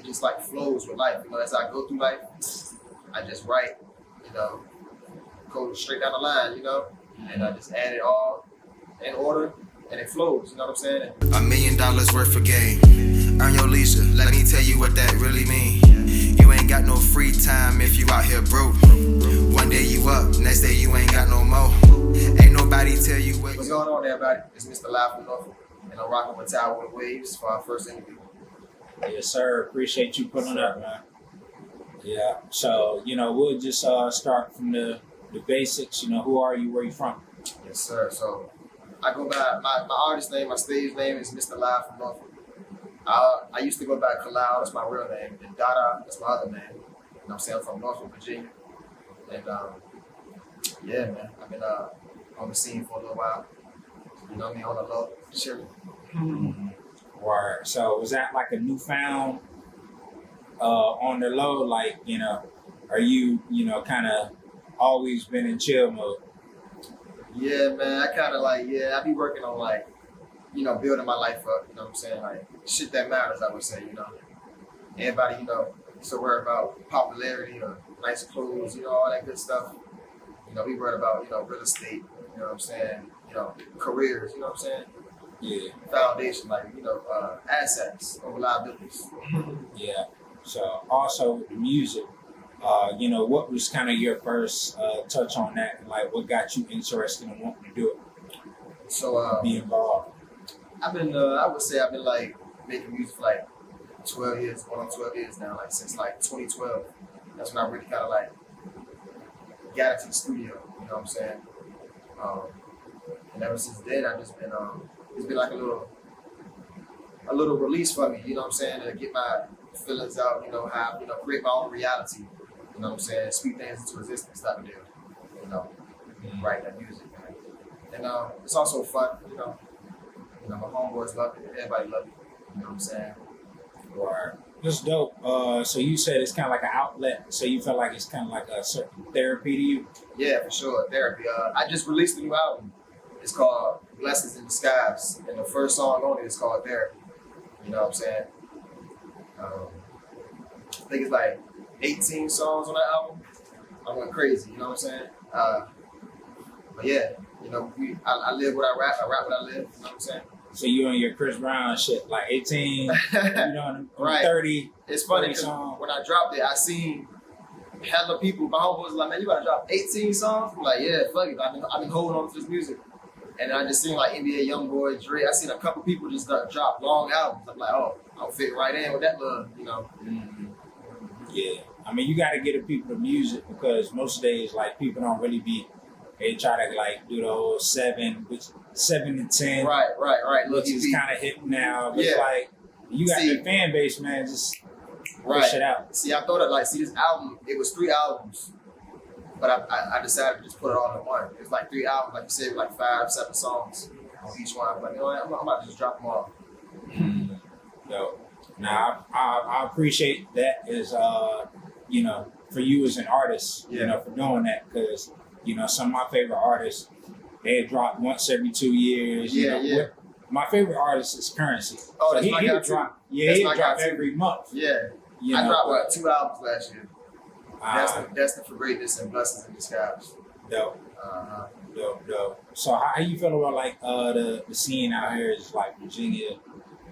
just like flows with life. You know, as I go through life, I just write, you know, go straight down the line, you know, and I just add it all in order and it flows, you know what I'm saying? $1 million worth of game. Earn your leisure, let me tell you what that really mean. You ain't got no free time if you out here broke. One day you up, next day you ain't got no more. Ain't nobody tell you what. What's going on, everybody? It's Mr. Live from Norfolk, and I'm rocking with Tidewater Waves for our first interview. Yes, sir. Appreciate you putting up, man. Yeah. So, you know, we'll just start from the basics. You know, who are you? Where you from? Yes, sir. So I go by my artist name, my stage name is Mr. Live from Norfolk. I used to go by Kalal, that's my real name, and Dada, that's my other name. You know what I'm saying? I'm from Norfolk, Virginia. And yeah, man, I've been on the scene for a little while. You know what I mean? On the low, chilling. Mm-hmm. Word. So was that like a newfound on the low? Like, you know, are you, you know, kind of always been in chill mode? Yeah, man, I kind of like, I be working on like, you know, building my life up, you know what I'm saying? Like, shit that matters, I would say, you know. Everybody, you know, so worried about popularity or nice clothes, you know, all that good stuff. You know, we worried about, you know, real estate, you know what I'm saying? You know, careers, you know what I'm saying? Yeah. Foundation, like, you know, assets over liabilities. Yeah. So also with the music, you know, what was kind of your first touch on that? And like, what got you interested in wanting to do it? So, be involved. I would say I've been like making music for like 12 years, going on 12 years now, like since like 2012. That's when I really kind of like got into the studio, you know what I'm saying? And ever since then, I've just been, it's been like a little release for me, you know what I'm saying? To get my feelings out, you know, have, you know, create my own reality, you know what I'm saying? Speak things into existence type of deal, you know, write that music, man. And it's also fun, you know, my homeboys love it, everybody love it, you know what I'm saying? Right. That's dope. So you said it's kind of like an outlet. So you feel like it's kind of like a certain therapy to you? Yeah, for sure, therapy. I just released a new album. It's called Blessings in Disguise, and the first song on it is called Therapy. You know what I'm saying? I think it's like 18 songs on that album. I went crazy, you know what I'm saying? But yeah, you know, I live what I rap what I live, you know what I'm saying? So you and your Chris Brown shit, like 18, you know, right. 30. It's funny because when I dropped it, I seen hella people, my homeboys like, man, you gotta drop 18 songs? I'm like, yeah, fuck it. I've been holding on to this music. And I just seen like NBA Youngboy, Dre. I seen a couple people just drop long albums. I'm like, oh, I'll fit right in with that love, you know. Mm-hmm. Yeah. I mean, you got to get the people the music because most days, like, people don't really they try to, like, do the whole 7 to 10. Right. Which is kind of hip now. But it's like, you got the fan base, man, just push it out. See, I thought this album, it was 3 albums. But I decided to just put it all in one. It was like 3 albums, like you said, like 5, 7 songs on each one. I'm like, you know what, I'm about to just drop them all. So, now, I appreciate that as, you know, for you as an artist, you know, for doing that. Because, you know, some of my favorite artists, they drop once every 2 years. Yeah. My favorite artist is Currency. Oh, so that's my guy too. He'll drop every month. Yeah. I dropped, 2 albums last year. Destined for Greatness and Blessings in Disguise. Dope. Dope. So how you feel about like the scene out here is like Virginia?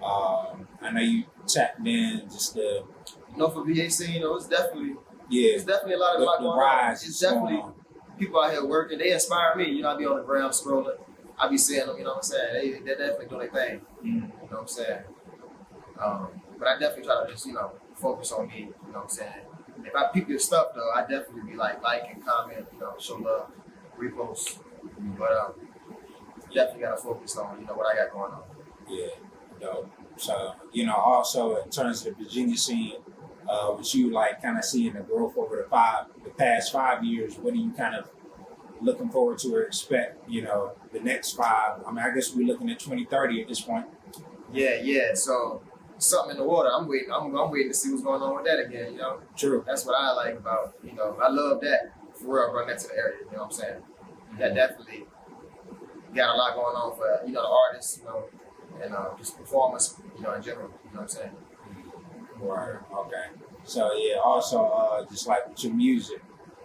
I know you tapped in just the Norfolk VA scene. It's definitely it's definitely a lot going on. It's definitely people out here working. They inspire me. You know, I be on the ground scrolling. I be seeing them. You know what I'm saying? They're definitely doing their thing. You know what I'm saying? But I definitely try to just focus on me. You know what I'm saying? If I peep your stuff though, I definitely be like and comment, show love, repost. But definitely gotta focus on, what I got going on. Yeah, dope. So, also in terms of the Virginia scene, with you like kind of seeing the growth over the past 5 years, what are you kind of looking forward to or expect, the next 5? I mean, I guess we're looking at 2030 at this point. Yeah. So something in the water. I'm waiting to see what's going on with that again, True. That's what I like about, I love that for real, right next to the area, you know what I'm saying? That definitely got a lot going on for, the artists, and just performers, in general, you know what I'm saying? Right. Okay. So yeah. Also, just like with your music,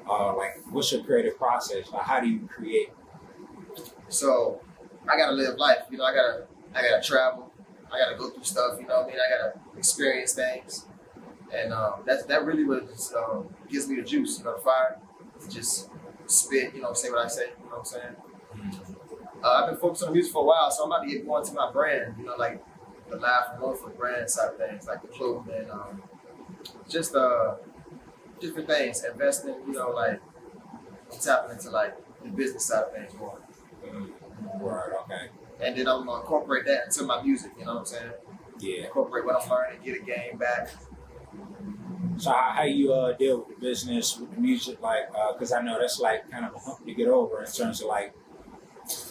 like what's your creative process? Like, how do you create? So I gotta live life. I gotta travel. I gotta go through stuff. You know what I mean? I gotta experience things, and that really what just gives me the juice. The fire to just spit. Say what I say. You know what I'm saying? I've been focused on music for a while, so I'm about to get going to my brand. Like the Live from Norfolk brand side of things, like the clothing and just different things. Investing. Like I'm tapping into like the business side of things more. Right. Okay. And then I'm gonna incorporate that into my music. You know what I'm saying? Yeah. Incorporate what I'm learning, get a game back. So how you deal with the business, with the music, like, because I know that's like kind of a hump to get over in terms of like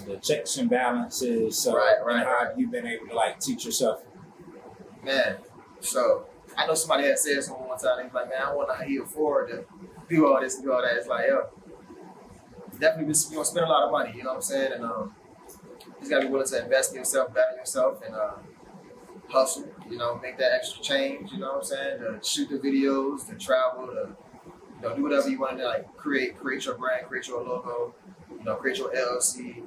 the checks and balances. So and how have you been able to like teach yourself? Man, so I know somebody had said something one time. They was like, man, I wonder how he afford to do all this and do all that. It's like, yo, definitely you gonna spend a lot of money. You know what I'm saying? And you just gotta be willing to invest in yourself, better yourself, and hustle. Make that extra change. You know what I'm saying? To shoot the videos, to travel, to do whatever you want to like create your brand, create your logo, create your LLC.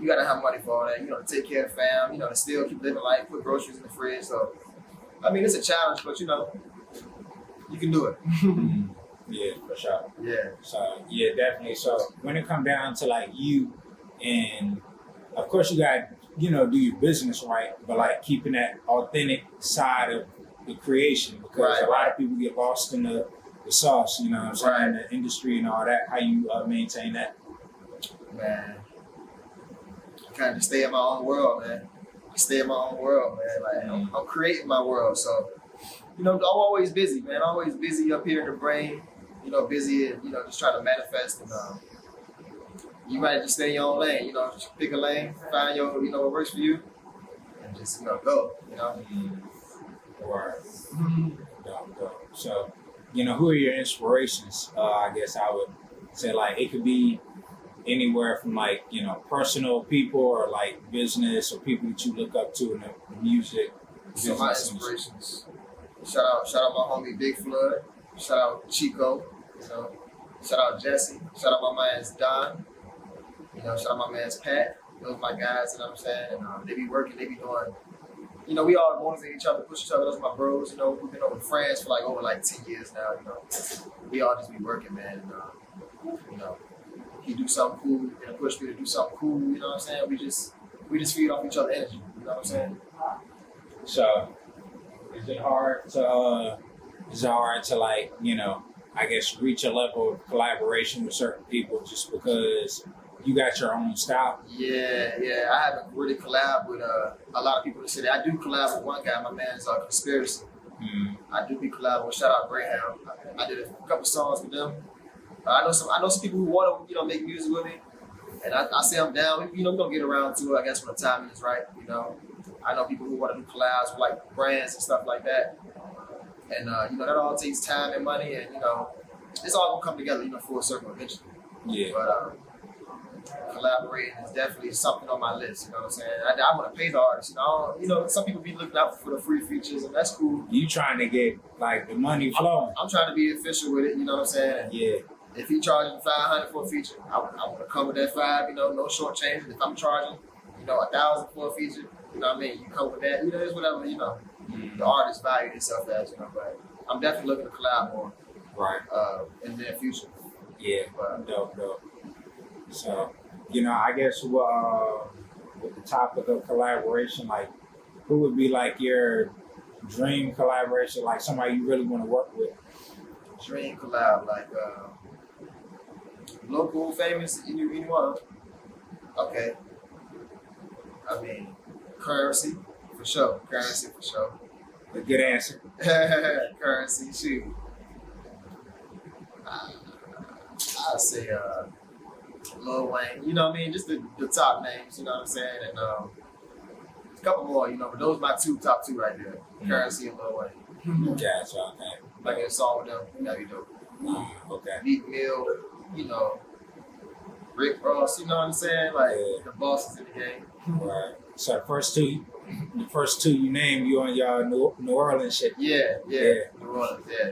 You gotta have money for all that. To take care of the fam. To still keep living life, put groceries in the fridge. So, I mean, it's a challenge, but you can do it. Yeah, for sure. Yeah. So yeah, definitely. So when it comes down to like you, and of course you got do your business right, but like keeping that authentic side of the creation, because a lot of people get lost in the sauce. You know what I'm saying? The industry and all that. How you maintain that? Man, kind of just stay in my own world, man. Stay in my own world, man. Like I'm creating my world, so I'm always busy, man. Always busy up here in the brain. Busy and just trying to manifest. And you might just stay in your own lane. Just pick a lane, find your what works for you, and just go. Right. Go. So who are your inspirations? I guess I would say like it could be anywhere from like personal people or like business or people that you look up to in the music. So my inspirations. Shout out my homie Big Flood. Shout out Chico. Shout out Jesse. Shout out my man's Don. Shout out my man's Pat. Those are my guys. You know what I'm saying? And they be working. They be doing. We all motivate each other, push each other. Those are my bros. We've been over friends for over 10 years now. We all just be working, man. And, he do something cool, and push me to do something cool. You know what I'm saying? We just feed off each other's energy. You know what I'm saying? So, is it hard to like I guess reach a level of collaboration with certain people just because you got your own style? Yeah. I haven't really collabed with a lot of people in the city. I do collab with one guy. My man's Conspiracy. I do be collabing with Shout Out Greyhound. I did a couple songs with them. I know some people who want to make music with me, and I say I'm down. We're gonna get around to it. I guess when the timing is right. I know people who want to do collabs with like brands and stuff like that, and that all takes time and money, and it's all gonna come together. Full circle eventually. Yeah. But collaborating is definitely something on my list. You know what I'm saying? I want to pay the artists. Some people be looking out for the free features, and that's cool. You trying to get like the money flowing? I'm trying to be official with it. You know what I'm saying? Yeah. If he charging $500 for a feature, I want to come with that $5. No short change. If I'm charging, $1,000 for a feature, what I mean? You come with that. It's whatever. The artist value itself as. But I'm definitely looking to collab more. Right. In the near future. Yeah. Dope. So, I guess with the topic of collaboration, like, who would be like your dream collaboration, like somebody you really want to work with? Dream collab, like local, famous, anyone. Okay. I mean, Currency, for sure. A good answer. Currency, shoot. I'd say Lil Wayne, you know what I mean? Just the top names, you know what I'm saying? And a couple more, but those are my top two right there. Currency and Lil Wayne. Gotcha, okay. Like a song with them, that'd be dope. Okay. Meek Mill, Rick Ross, you know what I'm saying? Like the bosses in the game. Right. So the first two, the first two you named, you on y'all New Orleans shit. Yeah. New Orleans, yeah.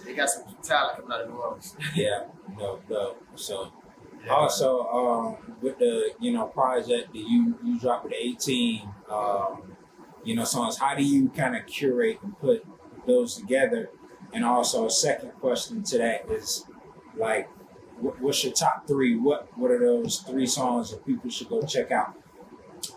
They got some talent coming out of New Orleans. Yeah, no. So Yeah, also with the project that you dropped with the 18 songs, how do you kind of curate and put those together? And also a second question to that is like, what's your top three? What are those three songs that people should go check out?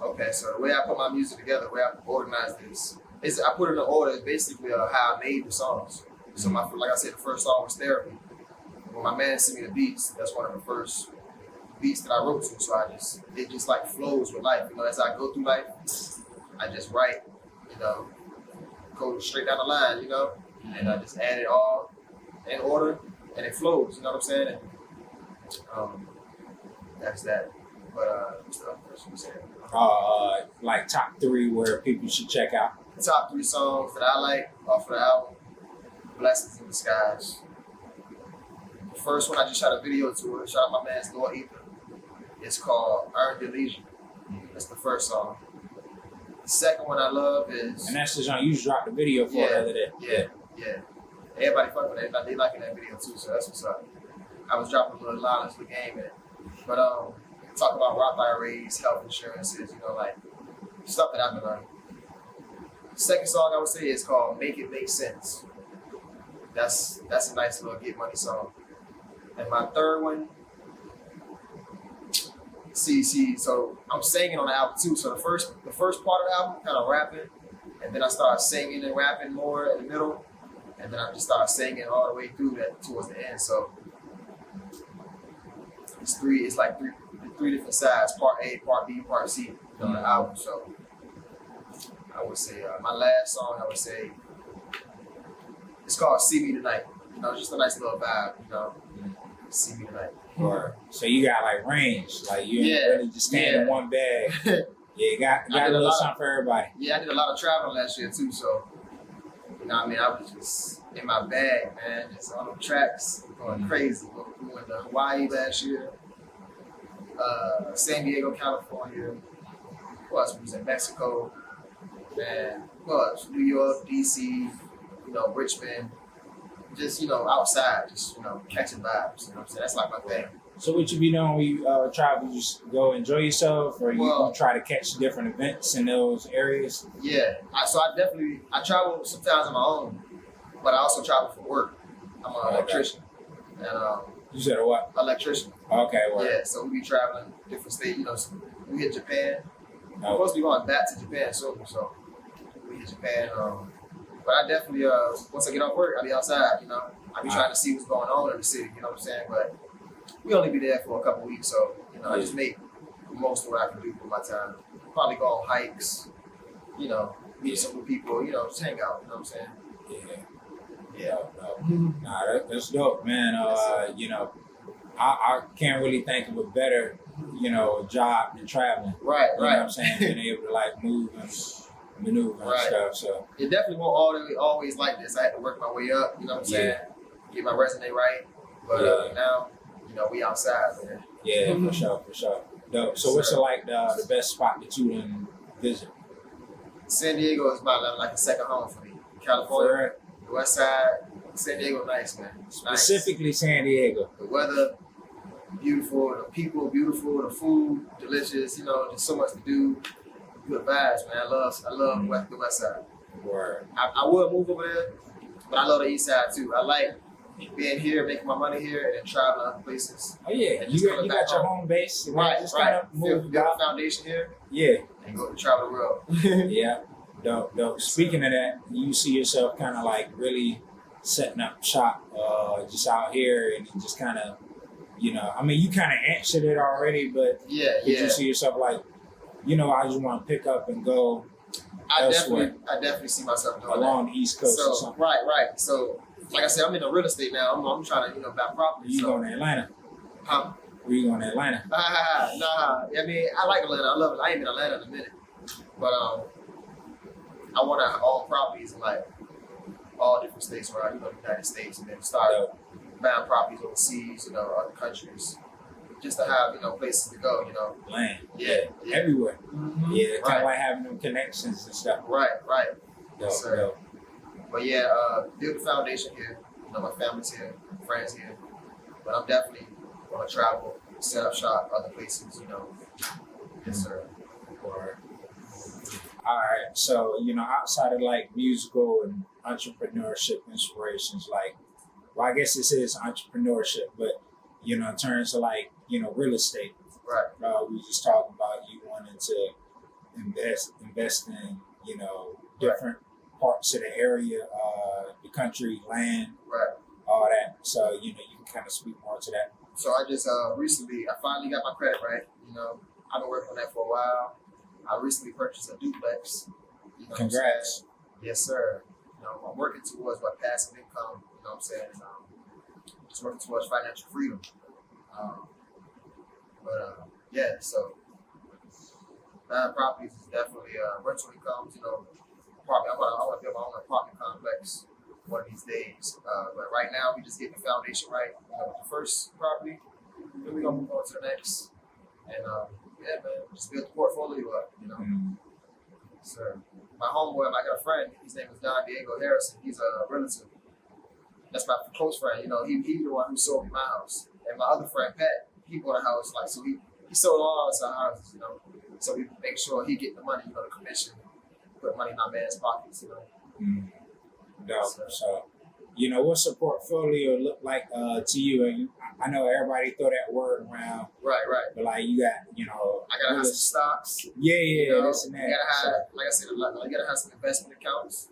Okay, so the way I put my music together, the way I organize this, is I put it in order. It's basically how I made the songs. So like I said, the first song was Therapy. When my man sent me the beats, that's one of the first beats that I wrote to. So it just like flows with life. As I go through life, I just write, go straight down the line, and I just add it all in order, and it flows. You know what I'm saying? And, that's that. But what's the other question you said? Like top three where people should check out. The top three songs that I like off of the album: Blessings in Disguise. The first one I just shot a video to it. Shout out my man's Lord Ether. It's called Earn Your Leisure. That's the first song. The second one I love is, and that's the song you just dropped the video for the other day. Yeah. Everybody fucking with it. They liking that video too, so that's what's up. I was dropping a little knowledge for the game in it. But talk about Roth IRAs, health insurances, like stuff that I've been learning. The second song I would say is called Make It Make Sense. That's a nice little get money song. And my third one, so I'm singing on the album too. So the first part of the album, kind of rapping, and then I started singing and rapping more in the middle, and then I just started singing all the way through that towards the end. So it's like three different sides: part A, part B, part C on the album. So I would say my last song, I would say it's called "See Me Tonight." Just a nice little vibe. See Me Tonight. Or so you got like range, like you ain't really just stand in one bag. Yeah, you got a little something for everybody. Yeah, I did a lot of traveling last year too, so I was just in my bag, man, just on the tracks, going crazy. We went to Hawaii last year, San Diego, California. Who else was in Mexico? Man, who else? New York, DC, Richmond. Just, outside, just, catching vibes. You know what I'm saying? That's like my thing. So what you be doing when you travel? You just go enjoy yourself, or you try to catch different events in those areas? Yeah. I travel sometimes on my own, but I also travel for work. I'm an electrician. And, you said a what? Electrician. Okay, well. Yeah, so we be traveling different states. We hit Japan. We're supposed to be going back to Japan soon, so we hit Japan. But I definitely, once I get off work, I'll be outside, I be trying to see what's going on in the city, you know what I'm saying? But we only be there for a couple weeks, so, I just make the most of what I can do with my time. Probably go on hikes, meet some new people, just hang out, you know what I'm saying? Yeah. Nah, that's dope, man. I can't really think of a better, job than traveling. Right. You know what I'm saying? Being able to like move and maneuver and stuff. So it definitely won't always like this. I had to work my way up, you know what I'm saying? Get my resume right. But now, we outside, man. Yeah, for sure. Dope. So what's like the best spot that you done visit? San Diego is like a second home for me. California, the West Side, San Diego, nice, man. Specifically nice. San Diego. The weather, beautiful. The people, beautiful. The food, delicious. Just so much to do. Good vibes, man. I love the West Side. Word. I would move over there, but I love the East Side too. I like being here, making my money here, and then traveling other places. Oh yeah, you got your home base, right? Just kind of move build a foundation here. Yeah, and go to travel the world. Yeah, dope. Speaking of that, you see yourself kind of like really setting up shop, just out here, and just kind of, you kind of answered it already, but you see yourself like, I just want to pick up and go. I definitely see myself doing along the East Coast or something. Right. So, like I said, I'm in the real estate now. I'm trying to, buy property. You going to Atlanta? Huh? Where you going to Atlanta? Nah. I like Atlanta. I love it. I ain't in Atlanta in a minute. But I want to own properties in like all different states around, the United States, and then start buying properties overseas, other countries. just to have, places to go, Land. Yeah. Everywhere. Mm-hmm. Yeah, kind of Right. like having them connections and stuff. Right. Dope, Yes, sir. dope. But yeah, build a foundation here. My family's here, friends here. But I'm definitely going to travel, set up shop, other places, Yes, sir. Or, all right, so outside of like musical and entrepreneurship inspirations, like, well, I guess this is entrepreneurship, but in terms of like real estate, Right. we just talking about you wanting to invest in different parts of the area, the country, land, Right. all that. So you can kind of speak more to that. So I just recently, I finally got my credit right. I've been working on that for a while. I recently purchased a duplex. Congrats. Yes, sir. I'm working towards passive income. You know what I'm saying? Just working towards financial freedom. Yeah. So buying properties is definitely rental incomes. Apartment. I want to build my own apartment complex one of these days. But right now, we just get the foundation right. With the first property, then we're gonna move on to the next. And yeah, man, just build the portfolio up. Sir. My homeboy, I got a friend. His name is Don Diego Harrison. He's a relative. That's my close friend. He the one who sold me my house. And my other friend Pat, he bought a house. So he sold all our houses. So we make sure he get the money. The commission, put money in my man's pockets. Dope. So, what's a portfolio look like to you? And I know everybody throw that word around, Right. but like you got, I gotta have some stocks. Yeah, this and that. You gotta have, like I said, you gotta have some investment accounts.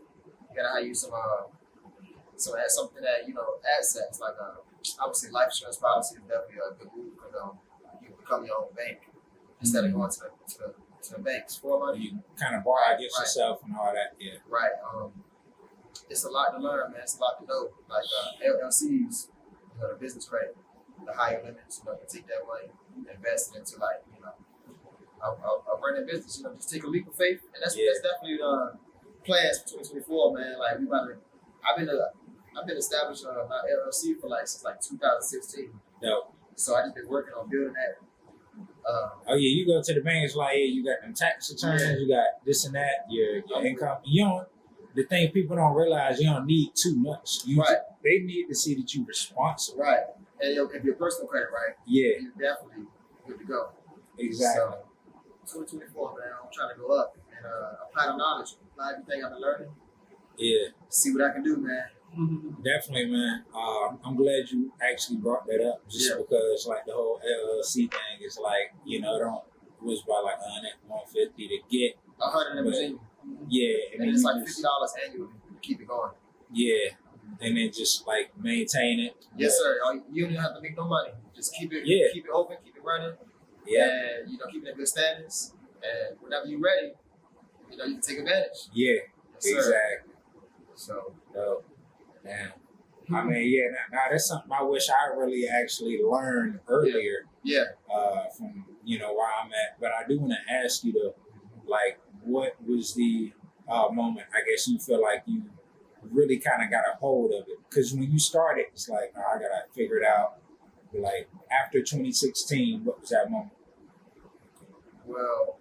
You gotta have something that assets like I would say life insurance policy is definitely a good move because you become your own bank instead of going to the banks for money. You kind of borrow against yourself and all that. Yeah. Right. It's a lot to learn, man. It's a lot to know. Like LLCs, the business credit, the higher limits. You can take that money, invest it into a brand new business. Just take a leap of faith, and that's definitely plans for 2024, man. Like I've been established my LLC for since 2016. Dope. So I just been working on building that. You go to the bank. It's like, you got them tax returns, you got this and that, your income. The thing people don't realize, you don't need too much. They need to see that you're responsible. Right. And if your personal credit right, yeah, you're definitely good to go. Exactly. So 2024, man, I'm trying to go up and apply the knowledge, apply everything I've been learning. Yeah. See what I can do, man. Definitely, man. I'm glad you actually brought that up, just because like the whole LLC thing is like, it was about like 150 to get 100 in Virginia. Yeah, and it's like $50 annually to keep it going. Yeah, and then just like maintain it. Yes, sir. You don't even have to make no money. Just keep it open, keep it running. Yeah, and keep it in good standings. And whenever you're ready, you can take advantage. Yeah, yes, exactly. So, damn. I mean, now that's something I wish I really actually learned earlier. Yeah. From where I'm at, but I do want to ask you though, like, what was the moment I guess you feel like you really kind of got a hold of it? Because when you started, it's like, I gotta figure it out. But like after 2016, what was that moment? Well,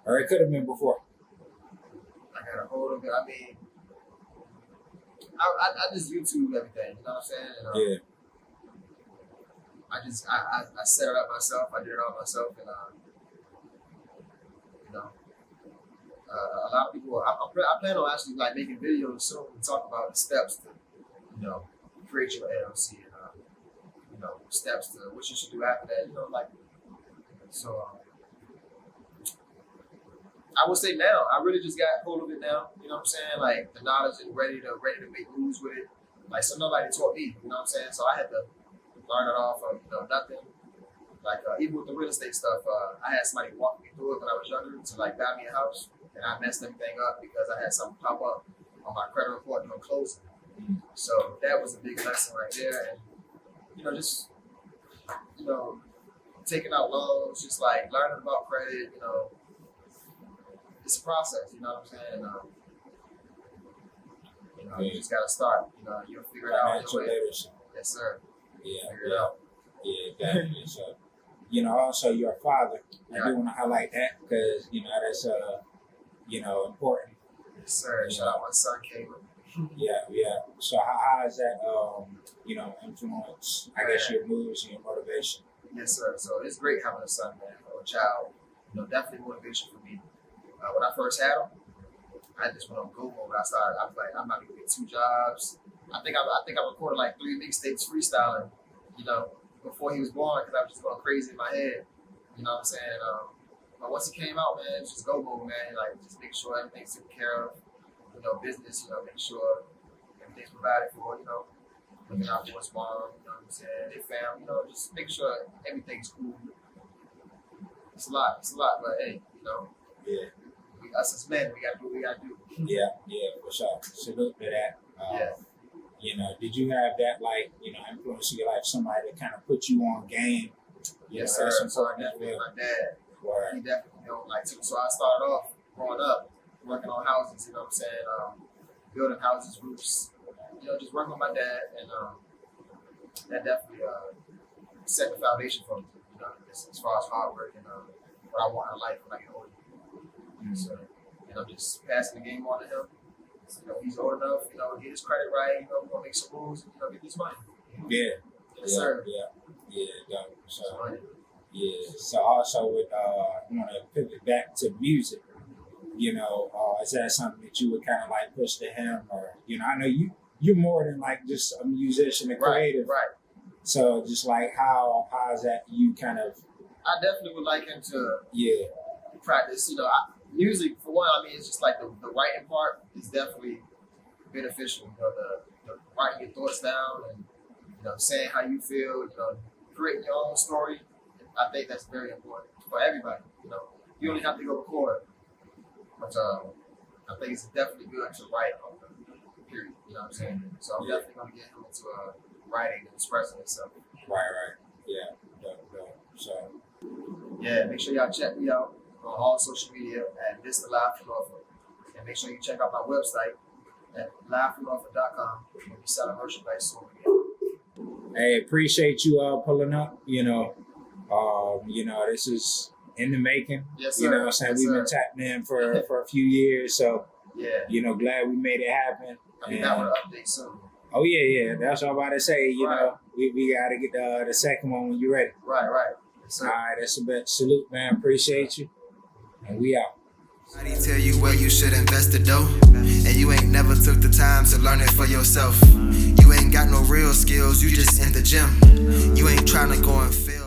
or it could have been before. I got a hold of it. I mean, I just YouTube everything. You know what I'm saying? And, I set it up myself. I did it all myself, and a lot of people. I plan on actually making videos soon and talk about the steps to create your LLC and steps to what you should do after that. So. I would say now, I really just got hold of it now. You know what I'm saying? Like the knowledge and ready to make moves with it. So nobody taught me. You know what I'm saying? So I had to learn it off of nothing. Even with the real estate stuff, I had somebody walk me through it when I was younger to buy me a house, and I messed everything up because I had something pop up on my credit report and no closing. So that was a big lesson right there, and just taking out loans, just learning about credit. It's a process, you know what I'm saying? You just gotta start. You'll figure it out. Financial literacy. Yes, sir. Yeah. Figure it out. Yeah, definitely. So, you know, also you're a father. I do want to highlight that because, you know, that's, you know, important. Yes, sir. Shout out my son, Caleb. Yeah. So how is that, you know, influence, I guess, your moves and your motivation? Yes, sir. So it's great having a son, man, or a child. You know, definitely motivation for me. When I first had him, I just went on go mode. I was like, I'm not gonna get 2 jobs. I think I recorded like 3 mixtapes freestyling, you know, before he was born because I was just going crazy in my head. You know what I'm saying? But once he came out, man, it's just go mode, man. Like just make sure everything's taken care of. You know, business. You know, make sure everything's provided for. You know, looking out for his mom. You know what I'm saying? Their family. You know, just make sure everything's cool. It's a lot, but hey, you know. Yeah. Us as men, we gotta do what we gotta do. Yeah, for sure. Salute to that. Yeah. You know, did you have that, like, you know, influence in your life, somebody that kind of put you on game? Yes, know, sir. So I definitely my dad. Right. He definitely, you know, like, so I started off growing up working on houses, you know what I'm saying? Building houses, roofs, you know, just working with my dad, and that definitely set the foundation for me, you know, as far as hard work and what I want in life when I get older. So, you know, just passing the game on to him. So, you know, he's old enough, you know, get his credit right, you know, we're gonna make some moves, you know, get this money. Yeah. Yes, sir. Yeah. So also with I want to pivot back to music. You know, is that something that you would kind of like push to him, or you know, I know you're more than like just a musician, a creative. Right. So just like how is that you kind of? I definitely would like him to practice. You know, music for one. I mean, it's just like the writing part is definitely beneficial. You know, the writing your thoughts down and you know saying how you feel. You know, creating your own story. I think that's very important for everybody. You know, you only have to go record, but I think it's definitely good to write on the period. You know what I'm saying? So I'm definitely going to get him into writing and expressing himself. Right. Yeah. Dope. So yeah, make sure y'all check me out on all social media at This The Live from Norfolk, and make sure you check out my website at livefromnorfolk.com. We'll be selling merchandise soon again. Hey, appreciate you pulling up. You know, this is in the making. Yes, sir. You know what I'm saying? We've been tapping in for a few years, so you know, glad we made it happen. I'll be back with an update soon. Oh yeah. That's what I'm about to say. You know, we gotta get the second one when you're ready. Right. Yes, all right, that's a bit. Salute, man. Appreciate you. And we out. Somebody tell you where you should invest the dough, and you ain't never took the time to learn it for yourself. You ain't got no real skills, you just in the gym. You ain't trying to go and fail.